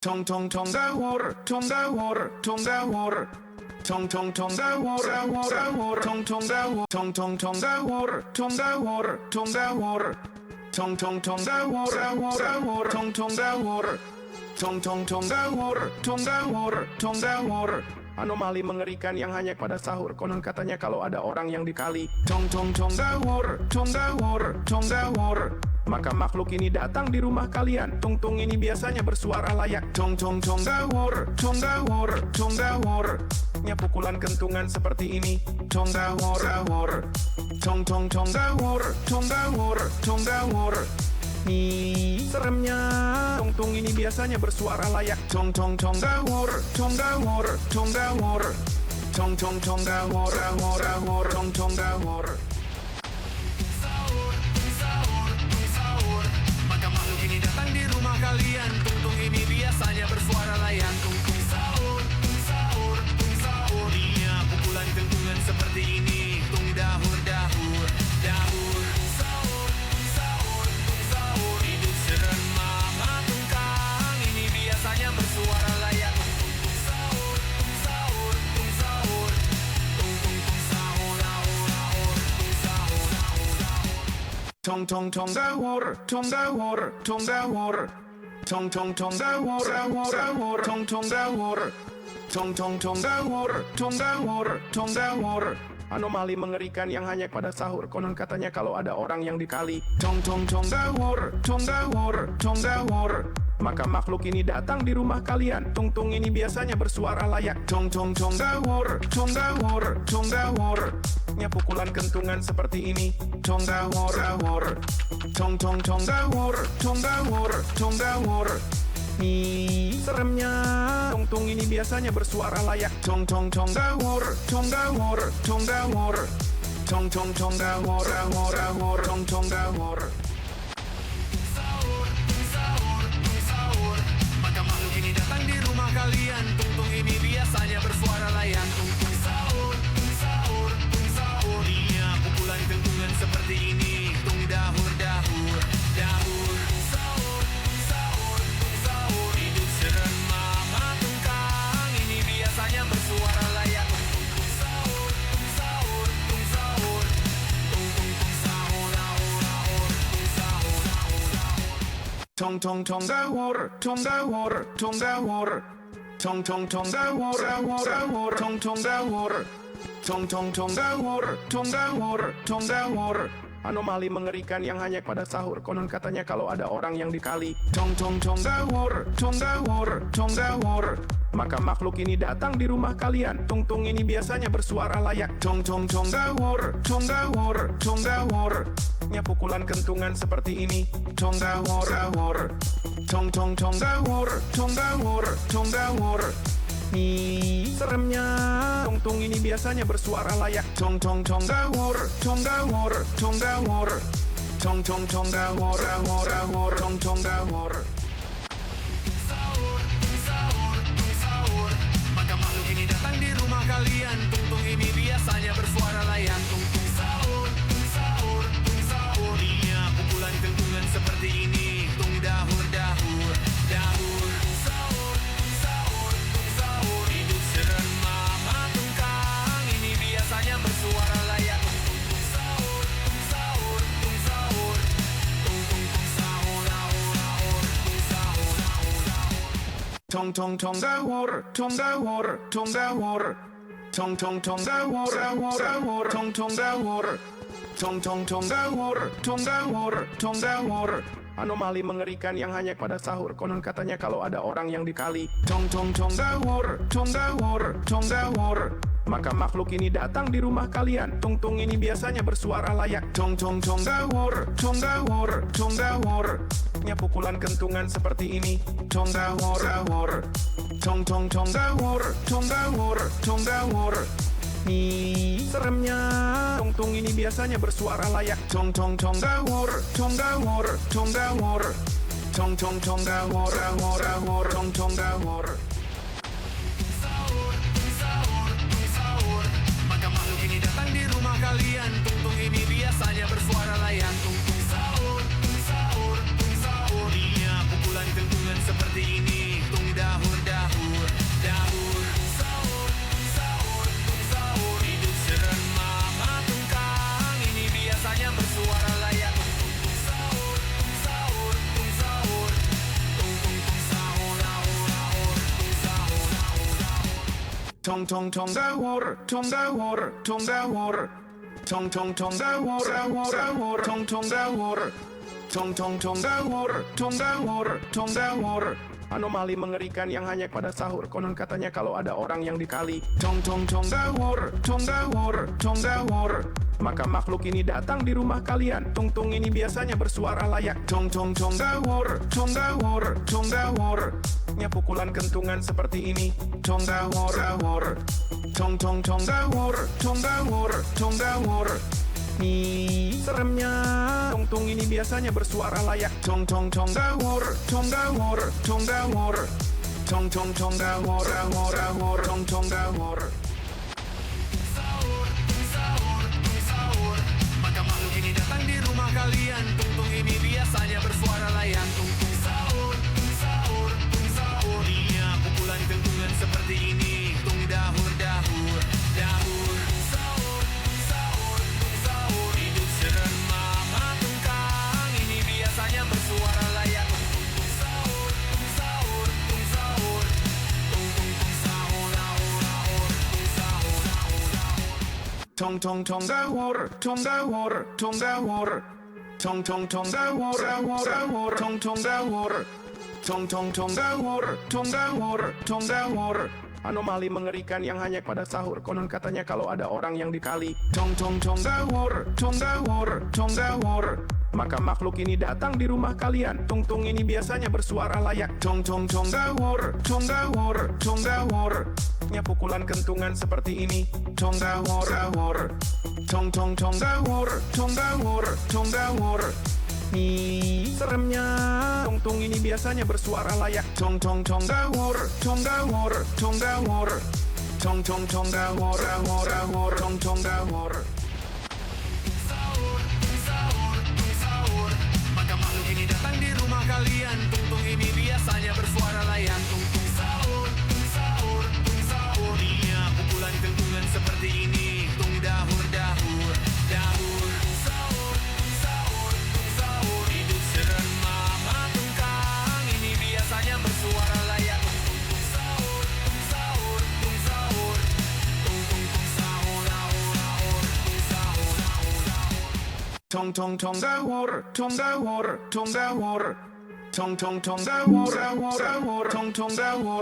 Tong tong tong dahur, tong dahur, tong dahur. Tong tong tong dahur, dahur, dahur, tong tong dahur, tong tong tong dahur, tong dahur, tong dahur. Tong tong tong dahur, dahur, dahur, tong tong dahur. Tong tong tong dahur, tong dahur, tong dahur. Anomali mengerikan yang hanya pada sahur. Konon katanya kalau ada orang yang dikali, Tong tong tong dahur, tong dahur, tong dahur. maka makhluk ini datang di rumah kalian. Tung-tung ini biasanya bersuara layak. Tong tong tong dahur, tong dahur, tong dahur. Nya pukulan kentungan seperti ini. Tong dahur, dahur. Tong tong tong dahur, tong dahur, tong dahur. Seremnya. Tung-tung ini biasanya bersuara layak. Tong tong tong dahur, tong dahur, tong dahur. Tong tong tong dahur, dahur, dahur, tong tong dahur. Sahur, sahur. Maka makhluk ini datang di rumah kalian. Tung-tung ini biasanya bersuara layak. Tung-tung sahur, sahur. Dia pukulan kentungan seperti ini. Tung dahur, dahur, dahur. Sahur, sahur. Hidup serem mama tungkang ini biasanya bersuara layak. Tung sahur, sahur. Tung sahur, sahur. Tong tong tong dahur, tong dahur, tong dahur. Tong tong tong dahur, dahur, dahur, tong tong dahur. Tong tong tong dahur, tong dahur, tong dahur. Anomali mengerikan yang hanya pada sahur. Konon katanya kalau ada orang yang dikali, Tong tong tong dahur, tong dahur, tong dahur. maka makhluk ini datang di rumah kalian. Tung-tung ini biasanya bersuara layak. Tong tong tong dahur, tong dahur, tong dahur. Nya pukulan kentungan seperti ini. Tong dahur, dahur. Tong tong tong dahur, tong dahur, tong dahur. Seremnya. Tung-tung ini biasanya bersuara layak. Tong tong tong dahur, tong dahur, tong dahur. Tong tong tong dahur, dahur, dahur, tong tong dahur. Sahur. Maka makhluk ini datang di rumah kalian. Tung-tung ini biasanya bersuara layak. Tung sahur. Dia pukulan kentungan seperti ini. Tung dahur, dahur. Sahur. Hidup serem mama tungkang ini biasanya bersuara layak. Tung sahur. Tung sahur, Tong tong tong dahur, tong dahur, tong dahur. Tong tong tong dahur, dahur, dahur, tong tong dahur. Tong tong tong dahur, tong dahur, tong dahur. Anomali mengerikan yang hanya pada sahur. Konon katanya kalau ada orang yang dikali, Tong tong tong dahur, tong dahur, tong dahur. maka makhluk ini datang di rumah kalian. Tung-tung ini biasanya bersuara layak. Tong tong tong dahur, tong dahur, tong dahur. Nya pukulan kentungan seperti ini. Tong dahur, dahur. Tong tong tong dahur, tong dahur, tong dahur. Seremnya. Tung-tung ini biasanya bersuara layak. Tong tong tong dahur, tong dahur, tong dahur. Tong tong tong dahur, dahur, dahur, tong tong dahur. Sahur. Maka makhluk ini datang di rumah kalian. Tung-tung ini biasanya bersuara layak. Tung sahur. Dia pukulan kentungan seperti ini. Tung dahur, dahur. Sahur. Hidup serem mama tungkang ini biasanya bersuara layak. Tung sahur. Tong tong tong dahur, tong dahur, tong dahur. Tong tong tong dahur, dahur, dahur, tong tong dahur. Tong tong tong dahur, tong dahur, tong dahur. Anomali mengerikan yang hanya pada sahur. Konon katanya kalau ada orang yang dikali, Tong tong tong dahur, tong dahur, tong dahur. maka makhluk ini datang di rumah kalian. Tung-tung ini biasanya bersuara layak. Tong tong tong dahur, tong dahur, tong dahur. Nya pukulan kentungan seperti ini. Tong dahur, dahur. Tong tong tong dahur, tong dahur, tong dahur. Seremnya. Tung-tung ini biasanya bersuara layak. Tong tong tong dahur, tong dahur, tong dahur. Tong tong tong dahur, dahur, dahur, tong tong dahur. Sahur. Maka makhluk ini datang di rumah kalian. Tung-tung ini biasanya bersuara layak. Tung sahur. Dia pukulan kentungan seperti ini. Tung Tong tong tong dahur, tong dahur, tong dahur. Tong tong tong dahur, dahur, dahur, tong tong dahur. Tong tong tong dahur, tong dahur, tong dahur. Anomali mengerikan yang hanya pada sahur. Konon katanya kalau ada orang yang dikali, Tong tong tong dahur, tong dahur, tong dahur. maka makhluk ini datang di rumah kalian. Tung-tung ini biasanya bersuara layak. Tong tong tong dahur, tong dahur, tong dahur. Nya pukulan kentungan seperti ini. Tong dahur, dahur. Tong tong tong dahur, tong dahur, tong dahur. Seremnya. Tung-tung ini biasanya bersuara layak. Tong tong tong dahur, tong dahur, tong dahur. Tong tong tong dahur, dahur, dahur, tong tong dahur. Sahur, sahur, sahur. Maka makhluk ini datang di rumah kalian. Tung-tung ini biasanya bersuara layak. Tung-tung sahur, sahur, sahur. Iya, pukulan kentungan seperti ini. Tung dahur, dahur, dahur. Sahur, sahur, sahur. Hidup seremama tungkang ini biasanya bersuara layak. Tung sahur, sahur, sahur. Tung sahur, sahur, sahur. Sahur, sahur, sahur. Tong tong tong dahur, tong dahur, tong dahur. Tong tong tong dahur, dahur, dahur, tong tong dahur. Tong tong tong dahur, tong dahur, tong dahur. Anomali mengerikan yang hanya pada sahur. Konon katanya kalau ada orang yang dikali, Tong tong tong dahur, tong dahur, tong dahur. maka makhluk ini datang di rumah kalian. Tung-tung ini biasanya bersuara layak. Tong tong tong dahur, tong dahur, tong dahur. Nya pukulan kentungan seperti ini. Tong dahur, dahur. Tong tong tong dahur, tong dahur, tong dahur. Seremnya. Tung-tung ini biasanya bersuara layak. Tong tong tong dahur, tong dahur, tong dahur. Tong tong tong dahur, dahur, dahur, tong tong dahur. Sahur, sahur, sahur. Maka makhluk ini datang di rumah kalian. Tung-tung ini biasanya bersuara layak. Tung-tung sahur, sahur, sahur. Iya, pukulan kentungan seperti ini. Tung dahur, dahur, dahur. Sahur, sahur, sahur. Hidup seremama tungkang ini biasanya bersuara layak. Tung sahur, sahur, sahur. Tung sahur, sahur, sahur. Sahur, sahur, sahur. Tong tong tong dahur, tong dahur, tong dahur. Tong tong tong dahur, dahur, dahur, tong tong dahur.